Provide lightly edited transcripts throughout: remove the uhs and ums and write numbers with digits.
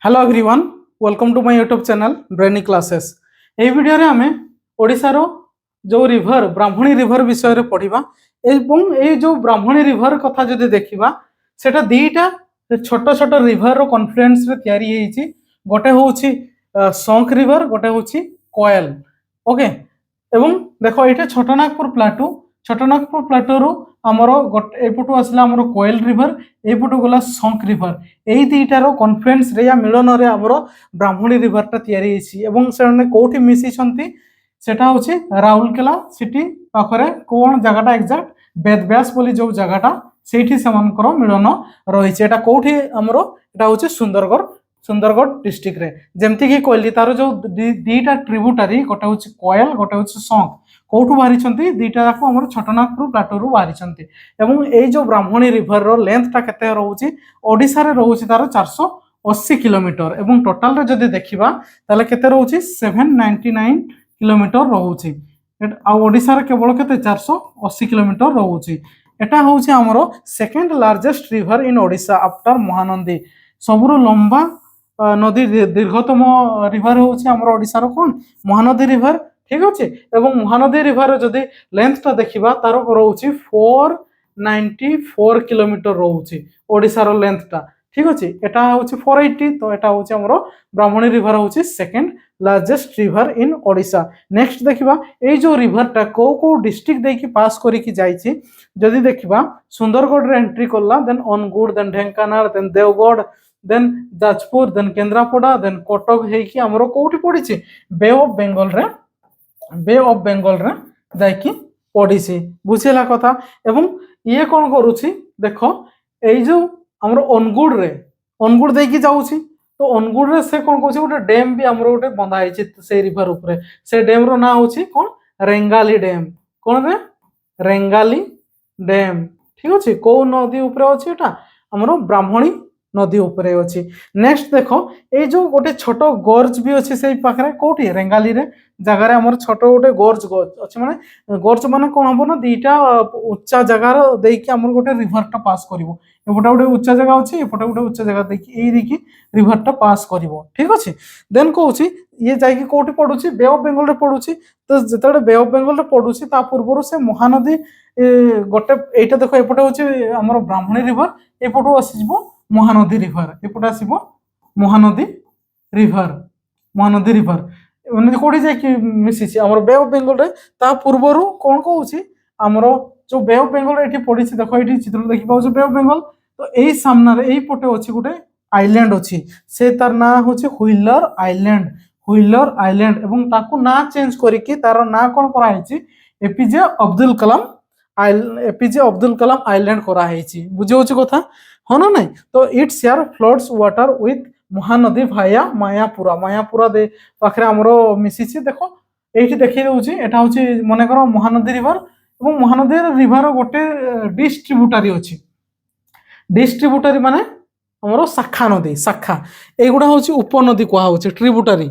Hello everyone, welcome to my YouTube channel Brainy Classes. এই ভিডিওরে আমি ওড়িশার जो रिभर ब्राह्मणी रिभर विषय पढ़ा এবং এই जो ब्राह्मणी रिभर কথা যদি দেখিবা সেটা দুইটা ছোট ছোট রিভর কনফ্লুয়েন্স রে তৈরি হইছি। গোটে হচ্ছে শঙ্খ রিভর, গোটে হচ্ছে কোয়েল। ওকে, এবং দেখো এটা ছোটনাগপুর প্লাটু আমার এইপটু আসলে আমার কোয়েল রিভর, এইপটু গলা শঙ্খ রিভর। এই দুইটার কনফ্লুয়েন্স রে মিলনরে আমার ব্রাহ্মণী রিভরটা তৈরি হয়েছি এবং সেখানে কোটি মিশিছন্তি সেটা হচ্ছে রাউরকেলা সিটি পাখরে কোন জায়গাটা এক্সাক্ট বেদব্যাস বলি যে জায়গাটা সেইটি সেমানকর মিলন রয়েছে। এটা কোটি আমার এটা হচ্ছে সুন্দরগড় ডিস্ট্রিক্ট রে। যেমতি কি কইলি তার যে দুইটা ট্রিব্যুটারি, গোটে হচ্ছে কোয়েল, গোটে হচ্ছে শঙ্খ, কোঠু বাহারিছন্তি দুইটা যাক আমার ছোটনাগপুর প্লাটুরু বাহারিছন্তি। এবং এই যে ব্রাহ্মণী রিভর লেন্থটা কেতে রয়েছে, ওড়িশারে রয়েছে তার 480 কিলোমিটর এবং টোটাল রে যদি দেখিবা তাহলে কেতে রয়েছে 799 কিলোমিটর রয়েছে। ওড়িশার কেবল কেতে 480 কিলোমিটর রয়েছে। এটা হচ্ছে আমার second largest river in Odisha after Mahanadi. सबुरु लंबा नदी दीर्घतम रिभर हूँ आम ओडार कौन महानदी रिभर। ठीक अच्छे, एवं महानदी रिभर जदि लेंथटा देखा तार रोचे 494 किलोमीटर रोचे ओडार लेंथटा। ठीक अच्छे, एटा हूँ 480, तो यहाँ हूँ आम ब्राह्मणी रिभर हूँ second largest river in Odisha. Next देखा ये जो रिभरटा कौ डिस्ट्रिक्ट देखिए पास करके जाइए जदि देखा सुंदरगढ़ एंट्री कला, then Anugul, then Dhenkanal, then Deogarh, then Jajpur, then Kendrapara, then Cuttack होइकी हमरो कोठी पड़िछि बे ऑफ बेंगल रे जाइकी पड़िछि। बुझिला कथा। एवं ये कौन करूछि देखो एई जो हमरो अनुगुड़ देकी जाउछि, तो अनुगुड़ रे से कौन कहछि गोटे डैम भी हमरो गोटे बंधा हिछि से रिवर ऊपर। से डैम रो ना होछि कौन रेंगाली डैम। कौन रे रेंगाली डैम। ठीक अच्छे, कौ नदी ऊपर अछि एटा हमरो ब्राह्मणी नदी उपरे अछि। नेक्स्ट देखो ये जो गोटे छोट गर्ज भी अच्छे से पाखे कौटी रेंगाली रे जगार आम छोट गोटे गर्ज अच्छे माने गर्ज माने कौन हम ना दुईटा उच्चा जगार देकी आम गोटे रिभरटा पास करिवो। एपटे गोटे उच्चा जगह अच्छे, एपटे गोटे उच्चा जगह देखी देखी रिभरटा पास करिवो। ठीक अच्छे, देन कहूँ ये जाकि कौटी पड़ुछि बे ऑफ बेंगल रे पड़ुछि। तो जिते बे ऑफ बेंगल रे पड़ुछि ता पूर्व से महानदी गोटे एटा देखो एपटे हूँ आम ब्राह्मणी रिभर, एपटू आसीजिवो महानदी रिभर, एपटे आसो महानदी रिभर मैंने कौटी जाकि मिसी आम बे ऑफ बेंगल रे। ता पूर्वर कौन कहूँ आमर जो बे ऑफ बेंगल ये पड़ी देख ये चित्र देखी पाच बे ऑफ बेंगल। तो यही सामने यही पटे अच्छी गोटे आइलैंड अच्छी, से तार ना हूँ व्हीलर आइलैंड एवं ताकू ना चेंज करके तार ना कौन कराई एपीजे अब्दुल कलाम आइलैंड कराई। बुझे कथा हाँ ना नहीं। तो it share floods water with Mahanadi भाया मायापुरा दे पाखे आमर मिसी। देखो ये देखी दूसरी एटा हूँ मनकर महानदी रिभर और महानदी रिभर गोटे डिस्ट्रीब्यूटरी अच्छी। डिस्ट्रीब्यूटरी माने आमर शाखा नदी, शाखा एगुड़ा हूँ उपनदी कहुँ ट्रिब्यूटरी।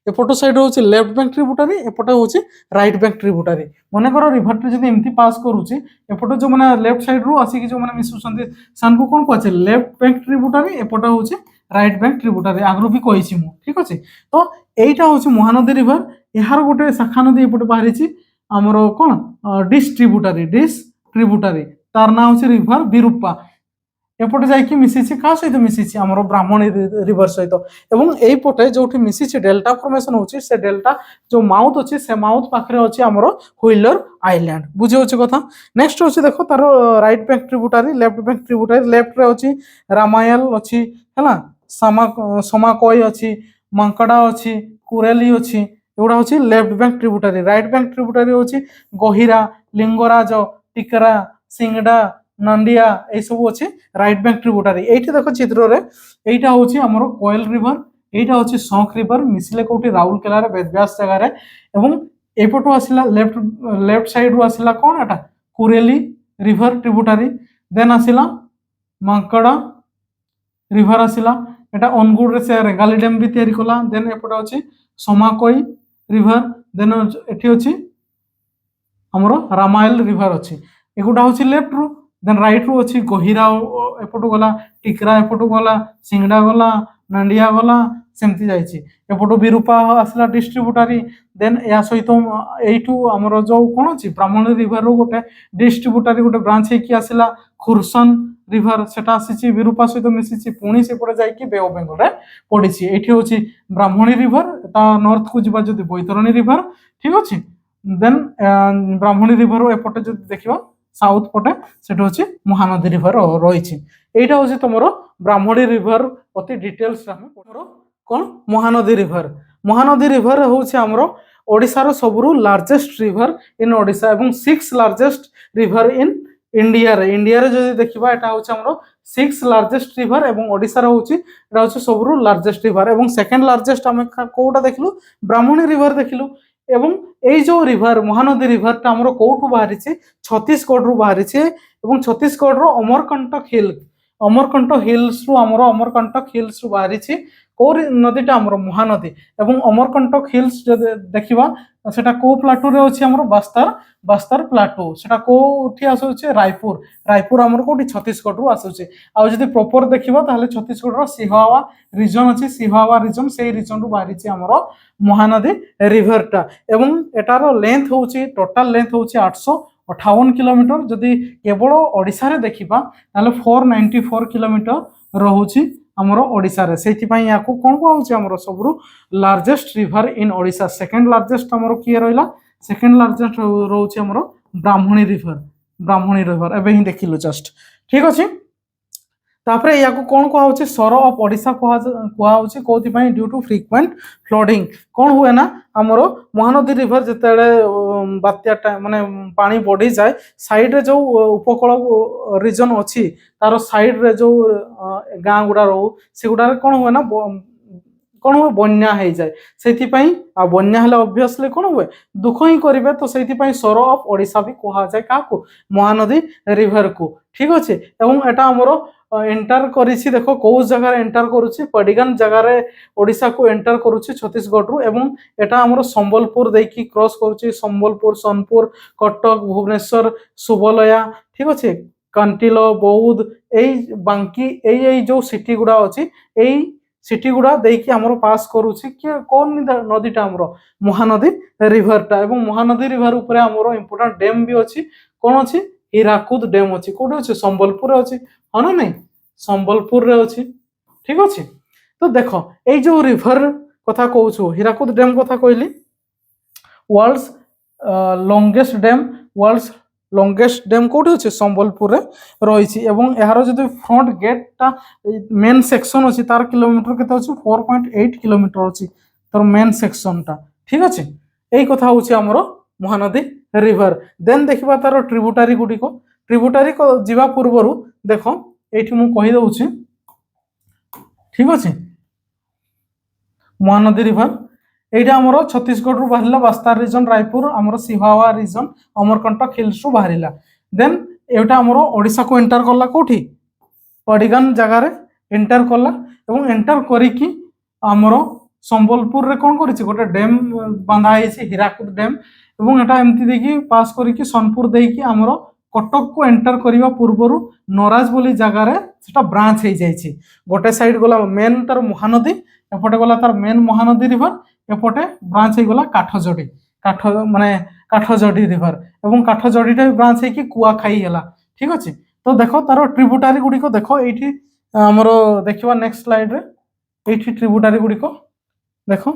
एपट साइड हूँ लेफ्ट बैंक ट्रिब्यूटरी, एपटे हूँ राइट बैंक ट्रिब्यूटरी। मनकर रिभरटे जब एमती पास करुच्ची एपटे जो मैंने लेफ्ट साइड रू आसिक जो मैंने मिसुंट सान को कौन कहे लेफ्ट बैंक ट्रिब्यूटरी, एपटे हूँ राइट बैंक ट्रिब्यूटरी आगु भी कही। ठीक अच्छे, तो यहीटा हूँ महानदी रिभर, यार गोटे शाखा नदी एपटे बाहरी आमर कौन डिस्ट्रीब्यूटरी तार ना हूँ रिभर विरूपा। एपटे जाकि मिसी क्या सहित मिसी आम ब्राह्मणी रिभर सहित। एवं यही पटे जो मिसी डेल्टा फॉर्मेशन होची से डेल्टा जो माउथ अच्छी से माउथ पाखे अच्छी आम व्हीलर आइलैंड। बुझे कथा। नेक्स्ट अच्छे देखो तार right bank tributary, left bank tributary. Left रे अच्छी रामायल अच्छी है, समाकोई अच्छी, मांकड़ा अच्छी, कुरेली अच्छी, एगुड़ा हूँ left bank tributary. Right bank tributary हूँ गहिरा, लिंगराज, टिकरा, सिंगड़ा, नंदिया ये सब अच्छे राइट बैंक ट्रिब्यूटरी। ये देखो चित्र रे यहीटा हूँ आमर कोयल रिभर, यहीटा हूँ शंख रिभर मिसिले कौटी राउरकेला बेदब्यास जगार। एवं एपटू आसला लेफ्ट साइड रू आसला कौन एटा कुरेली रिभर ट्रिब्यूटरी। देन आसला मांकड़ा रिभर आसला, एटा अनुगुड़ रे से रेंगाली डैम भी तैयारी कला। देन एपटे अच्छी समाकोई रिभर, देन एठी अच्छी आमर रामायल रिभर अच्छी। एगुड़ा हूँ लेफ्ट रू, देन राइट रू अच्छी गहिरा एपटू गला, टिकरा एपटू गला, सिंगड़ा गला, नांडिया गला सेमती जाइए एपटू विरूपा आसला डिस्ट्रीब्यूटारी देन या सहित एठू आमर जो कौन अच्छी ब्राह्मणी रिभर रू गोटे डिस्ट्रीब्यूटारी गोटे ब्रांच होगी आसला खुरसन रिभर सेटा आसी विरूपा सहित मिसी पुणी सेपटे जाकि बे ऑफ बेंगल रे पड़ी ये हूँ ब्राह्मणी रिभर नॉर्थ को जीवा जदि बैतरणी रिभर ठीक अच्छे देन ब्राह्मणी रिभर एपटे जो देखा साउथ पटे सेटा हूँ महानदी रिभर रही एटा हूँ तुम ब्राह्मणी रिभर अति डिटेल्स कौन महानदी रिभर हूँ आमर ओडिशार सबुरु लार्जेस्ट रिभर इन ओडिशा एवं 6 लार्जेस्ट रिभर इन इंडिया रे जो देखा यहाँ हूँ आमर 6 लार्जेस्ट रिभर एवं ओडिशार हूँ सबुरु लार्जेस्ट रिभर एवं सेकेंड लार्जेस्ट आम कौटा देखलु ब्राह्मणी रिभर देखलु एवं ये जो रिभर महानदी रिभरटा आमर कौटू बाहरी छत्तीसगढ़ रु बाहरी एवं छत्तीसगढ़ रो अमरकंटक हिल्स रु आमर अमरकंटक हिल्स रु बाहरी कौ नदीटा आमर महानदी एवं अमरकंटक हिल्स जो देखा सेटा को प्लाटू रे अच्छी आमर बास्तार प्लाटू सेटा कोठी आसुचे रायपुर आमर कोठी छत्तीसगढ़ रु आसुचे आ जदि प्रॉपर देखिबा ताहले छत्तीसगढ़ रो सिहावा रीजन अछि सिहावा रीजन सेही रीजन रु बाहरी आमर महानदी रिभरटा एवं एटार लेंथ होची टोटल लेंथ होची 858 किलोमीटर जदि केवल ओडिशा रे देखिबा ताहले 494 किलोमीटर रहुची आमर ओडिशा रे सेथिपई याकू कोन को होची आमर सबरु largest river in Odisha second largest आमर किए रहिला सेकंड लार्जेस्ट रहउची आमर ब्राह्मणी रिभर एबे ही देखिलु जस्ट ठीक अछि तापरे याकू कोन को होची सर ऑफ ओडिशा को होची कोथि पई ड्यू टू फ्रीक्वेंट फ्लडिंग कोन हुए ना आमर महानदी रिभर जतेले बात्या माने पानी बढ़ी जाए साइड रे जो उपकूल रीजन अच्छी तार साइड रे जो गाँ गुड़ा रो से गुड़ा कौन हुए ना कौन हुए बन्या हो जाए से बन्या हेले ऑब्वियसली कौन हुए दुख ही करेंगे तो से सर ऑफ ओडिशा भी कह जाए क्या महानदी रिभर को ठीक अच्छे एवं एटा आमर एंटर करिछि देखो कौ जगह एंटर करुछि पडिगान जगह ओडिशा को एंटर करुछि छत्तीसगढ़ रु एवं एटा हमरो संबलपुर देकी क्रॉस करुछि संबलपुर सोनपुर कटक भुवनेश्वर सुबलया ठीक अच्छे कंटिलो बौद्ध एई बांकी एई जो सिटी गुड़ा अछि एई सिटी गुड़ा देकी हमरो पास करुछि कि कोन नदीटा हमरो महानदी रिभरटा एवं महानदी रिभर ऊपर हमरो इंपोर्टेंट डैम भी अछि कोन अछि हीराकुद डैम अछि कोठी अछि संबलपुर अछि हाँ ना नहीं संबलपुर रे अछि ठीक अछि तो देखो ए जो रिभर कथा कहूछु हीराकुद डैम कथा कहली वर्ल्ड्स लॉन्गेस्ट डैम कोठी अछि संबलपुर रे रही छी एवं एहारो जदि फ्रंट गेट ता मेन सेक्शन अछि तार किलोमीटर केते अछि 4.8 किलोमीटर अछि तर मेन सेक्शन ता ठीक अछि एई कथा होछि हमरो महानदी रिभर देन देखिबा तार ट्रिब्यूटारी को जीवा पूर्वरु देखो एठी मु कहि दउछि ठीक अछि महानदी रिभर एटा हमरो छत्तीसगढ़ रु बाहरिला बस्तार रीजन रायपुर हमरो सिहावा रीजन अमरकंटक हिल्स रु बाहरिला देन एटा हमरो ओडिशा को एंटर करला कोठी पडिगान जगह रे एंटर करला एवं एंटर करी कि हमरो संबलपुर रे कोन करिछि गोटे डैम बांधा आइछि हीराकुद डैम एवं एटा एमती देखि पास करी कि सोनपुर देकी हमरो कटक को एंटर करबा पूर्वरु नराज बोली जगह रे सेटा ब्रांच हो जाइछि गोटे साइड गला मेन तार महानदी एपटे गला तार मेन महानदी रिभर एपटे ब्रांच हो गला काठजोड़ी रिभर एवं काठजोड़ीटा ब्रांच है कि कुआखाई हला ठीक अछि तो देखो तार ट्रिब्यूटारी गुडी को देखो एठी हमरो देखिबा नेक्स्ट स्लाइड रे एठी ट्रिब्यूटारी गुडी को देखो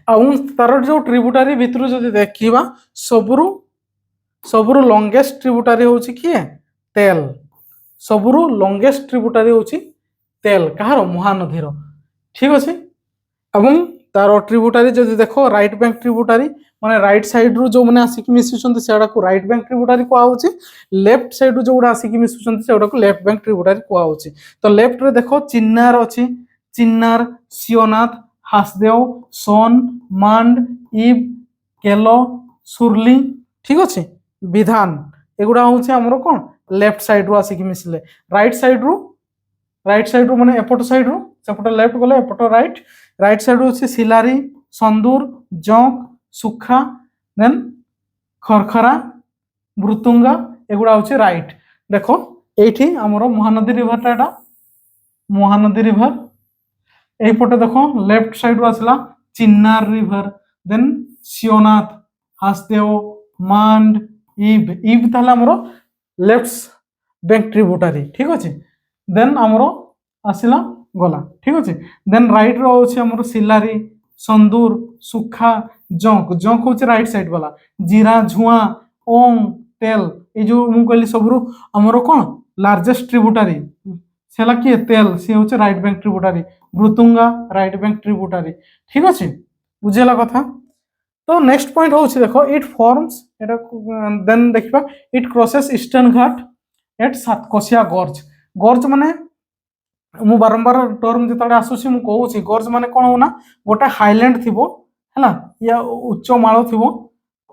आउ तार जो ट्रिब्यूटारी भितरु जदि देखिबा सबुरु लॉन्गेस्ट ट्रिब्यूटारी होची किए तेल सबुरु लॉन्गेस्ट ट्रिब्यूटारी होची तेल कहार महानदी रो ठीक अछि एवं तार ट्रिब्यूटारी जदि देखो राइट बैंक ट्रिब्यूटारी माने राइट साइड रु जो माने आसी कि मिसुचंती सेडा को राइट बैंक ट्रिब्यूटारी को आउची लेफ्ट साइड रु जो उडा आसी कि मिसुचंती सेडा को लेफ्ट बैंक ट्रिब्यूटारी को आउची तो लेफ्ट रे देखो चिन्नार अछि चिन्नार सियोनाथ हासदेव सोन मांड इब केलो सुरली ठीक अछि विधान एगुडा होची हमरो कोन लेफ्ट साइड रु आसी कि मिसले राइट साइड रु माने एपट साइड रु सेपट लेफ्ट गले एपट राइट साइड रु सिलारी संदूर जोंक सुखा देन खरखरा मृतुंगा एगुडा होची राइट देखो एठी हमरो महानदी रिभर टाटा महानदी रिभर এইপଟେ দেখো লেফট সাইড আসলা চিন্নার রিভর, দেন শিওনাথ, হাসদেও, মান্ড, ইব। ইব তাহলে আমার লেফট ব্যাঙ্ক ট্রিব্ୟୁଟାরি, ঠিক আছে। দেন আমার আসিলা গলা, ঠিক আছে। দেন রাইট র হচ্ছে আমার সিলারি, সন্দুর, সুখা, জঙ্ক। জঙ্ক হচ্ছে রাইট সাইড বালা। জিরা, ঝুয়া, ওং, তেল, এই যে মু কইলি সবরু আমার কোন লার্জেস্ট ট্রিব্ୟୁଟାরি সেলা কিଏ তেল, সে হচ্ছে রাইট ব্যাঙ্ক ট্রিব্যুটারি। ব্রুতুঙ্গা রাইট ব্যাঙ্ক ট্রিব্যুটারি, ঠিক আছে, বুঝিলা কথা। তো নেক্সট পয়েন্ট হচ্ছে দেখো ইট ফর্মস, এটা দেন ଦେଖିବା ইট ক্রসেস ইস্টর্ন ঘাট এট সাতকোশিয়া গর্জ। গর্জ মানে ମୁଁ ବାରମ୍ବାର ଟର୍ମ ଯେତେବେଳେ ଆସୁଛି ମୁଁ କହୁଛି ଗର୍ଜ ମାନେ କ'ଣ ହଉ ନା ଗୋଟେ ହାଇଲ୍ୟାଣ୍ଡ ଥିବ ହେଲା, ୟା ଉଚ୍ଚ ମାଳ ଥିବ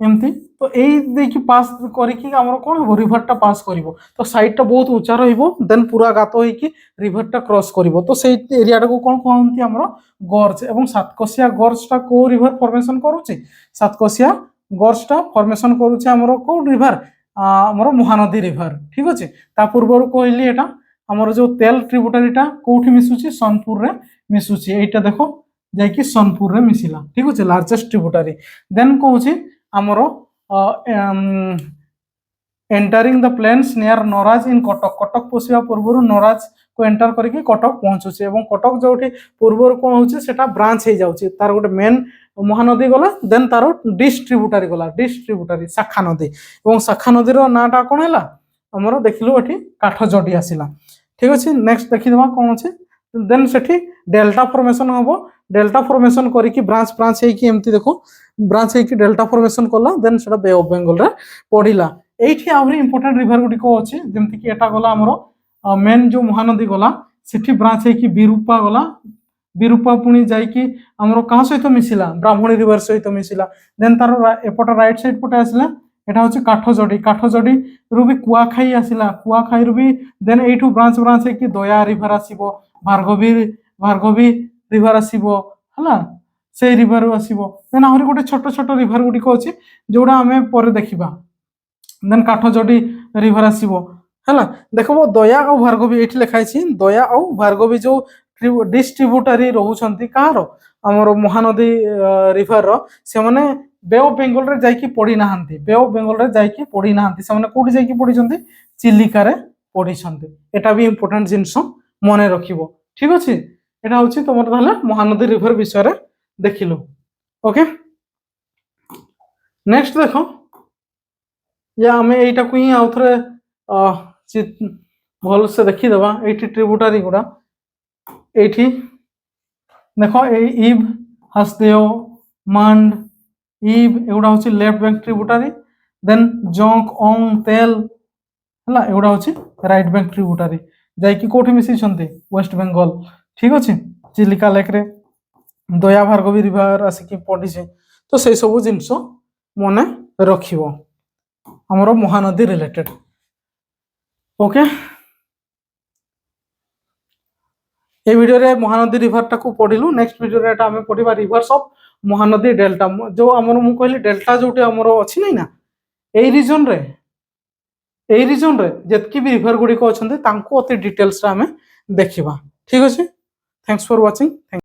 ଏମିତି, ତ ଏଇ ଦେଇକି ପାସ୍ କରିକି ଆମର କ'ଣ ହବ ରିଭରଟା ପାସ୍ କରିବ, ତ ସାଇଡ୍ଟା ବହୁତ ଉଚ୍ଚା ରହିବ, ଦେନ୍ ପୁରା ଗାତ ହେଇକି ରିଭରଟା କ୍ରସ୍ କରିବ, ତ ସେଇ ଏରିଆଟାକୁ କ'ଣ କୁହନ୍ତି ଆମର ଗର୍ଜ। ଏବଂ ସାତକୋଶିଆ ଗର୍ଜଟା କୋଉ ରିଭର ଫର୍ମେସନ୍ କରୁଛି, ସାତକୋଶିଆ ଗର୍ଜଟା ଫର୍ମେସନ୍ କରୁଛି ଆମର କୋଉ ରିଭର, ଆମର ମହାନଦୀ ରିଭର, ଠିକ ଅଛି। ତା ପୂର୍ବରୁ କହିଲି ଏଟା ଆମର ଯୋଉ ତେଲ ଟ୍ରିବ୍ୟୁଟାରିଟା କୋଉଠି ମିଶୁଛି, ସୋନପୁରରେ ମିଶୁଛି। ଏଇଟା ଦେଖ ଯାଇକି ସୋନପୁରରେ ମିଶିଲା, ଠିକ ଅଛି, ଲାର୍ଜେଷ୍ଟ ଟ୍ରିବ୍ୟୁଟାରି। ଦେନ୍ କହୁଛି ଆମର entering the plains near Naraj in Cuttack. Cuttack ପଶିବା ପୂର୍ବରୁ ନରାଜକୁ ଏଣ୍ଟର କରିକି କଟକ ପହଞ୍ଚୁଛି, ଏବଂ କଟକ ଯୋଉଠି ପୂର୍ବରୁ କ'ଣ ହଉଛି ସେଟା ବ୍ରାଞ୍ଚ ହେଇଯାଉଛି, ତାର ଗୋଟେ ମେନ୍ ମହାନଦୀ ଗଲା, ଦେନ୍ ତାର ଡିଷ୍ଟ୍ରିବ୍ୟୁଟାରି ଗଲା, ଡିଷ୍ଟ୍ରିବ୍ୟୁଟାରି ଶାଖା ନଦୀ, ଏବଂ ଶାଖା ନଦୀର ନାଁଟା କ'ଣ ହେଲା ଆମର ଦେଖିଲୁ ଏଠି କାଠଯୋଡି ଆସିଲା, ঠিক আছে। নেক্সট দেখিদেবা কোন আছে, দেন সেটি ডেল্টা ফর্মেশন হব, ডেল্টা ফর্মেশন করিকি ব্রাঞ্চ ব্রাঞ্চ ହେଇକି এমতি দেখো ব্রাঞ্চ ହେଇକି ডেল্টা ফর্মেশন কলা, দেন সেটা বে অফ বেঙ্গল রে পড়িলা। এইটি আହୁରି ইম্পর্টেন্ট রিভর গুড়িক আছে, যেমতি কি এটা গলা আমার মেন যে মহানদী গলা, সেটি ব্রাঞ্চ ହେଇକି বিরূপা গলা, বিরূপা পুনি যাইকি আমার কাହା সহিত মিশিলা, ব্রাহ্মণী রিভর সহিত মিশিলা, দেন তার এপট রাইট সাইড পটে আসলা এটা হচ্ছে কাঠযোডি, কাঠযোডি রু বি কুয়াখাই আসিলা, কুয়াখাই রু বি দেন এইঠু ব্রাঞ্চ ব্রাঞ্চ ହେଇକି দয়া রিভর আসিব, ভার্গবী ভার্গবী রিভর আসিব ହେଲା, সেই রিভর আসিব। দেন আହୁରି ଗୋଟେ ଛୋଟ ଛୋଟ রিভର গুড়িক ଅଛି ଯୋଉଟା ଆମେ ପରେ ଦେଖିବା। দেন কাঠযোডি রিভর আসিব ହେଲା। দেখব দয়া ଆଉ ভার্গবী ଏଇଠି ଲେଖା ହେଇଛି, ଦୟା ଆଉ ଭାର୍ଗବୀ ଯୋଉ ଡିଷ୍ଟ୍ରିବ୍ୟୁଟାରି ରହୁଛନ୍ତି କାହାର, ଆମର ମହାନଦୀ ରିଭରର, ସେମାନେ ବେ ଅଫ୍ ବେଙ୍ଗଲରେ ଯାଇକି ପଢି ନାହାନ୍ତି, ବେ ଅଫ୍ ବେଙ୍ଗଲରେ ଯାଇକି ପଢି ନାହାନ୍ତି, ସେମାନେ କୋଉଠି ଯାଇକି ପଢିଛନ୍ତି, ଚିଲିକାରେ ପଢିଛନ୍ତି। এটা ବି ইম্পর্টেন্ট জিনিস মনে রাখিব, ঠিক আছে। এটা হচ্ছে তোমার তাহলে মহানদী রিভর বিষয়ে দেখিল, ওকে। নেক্সট দেখো, যে আমি এইটাকু ହିଁ ଆଉ ଥରେ ଭଲସେ ଦେଖିଦେବା। এইটি ট্রিব্যুটারি গুড়া এইটি দেখো, এই ইব, হাসদেও, মান্ড, ইব এগুলা হচ্ছে লেফট ব্যাঙ্ক ট্রিব্যুটারি, দেন জঙ্ক, অং, তেল ହେଲା এগুলা হচ্ছে রাইট ব্যাঙ্ক ট্রিব্যুটারি, যাইকি কোठी মিশিଛନ୍ତି ওয়েস্ট বেঙ্গল, ঠিক আছে। চিলিকা লেকরে দয়া ভার্গবী রিভর আসিকি পড়িছে, তো সেই সব জিনিস মনে রখিব আমার মহানদী রিলেটেড, ওকে। এই ভিডিওরে মহানদী রিভরটাକୁ পড়িলু। নেক্সট ভিডিওরে এটা আমি পড়িবা রিভর্স অফ মহানদী ডেল্টা, जो ଆମର ମୁଁ କହିଲି ଡେଲ୍ଟା ଯୋଉଠି ଆମର ଅଛି ନାଇଁ ନା, এই ରିଜନରେ ଯେତିକି ବି ରିଭର ଗୁଡ଼ିକ ଅଛନ୍ତି ତାଙ୍କୁ ଅତି ଡିଟେଲ୍ସରେ ଆମେ ଦେଖିବା, ଠିକ ଅଛି। ଥ୍ୟାଙ୍କ୍ସ ଫର ୱାଚିଂ।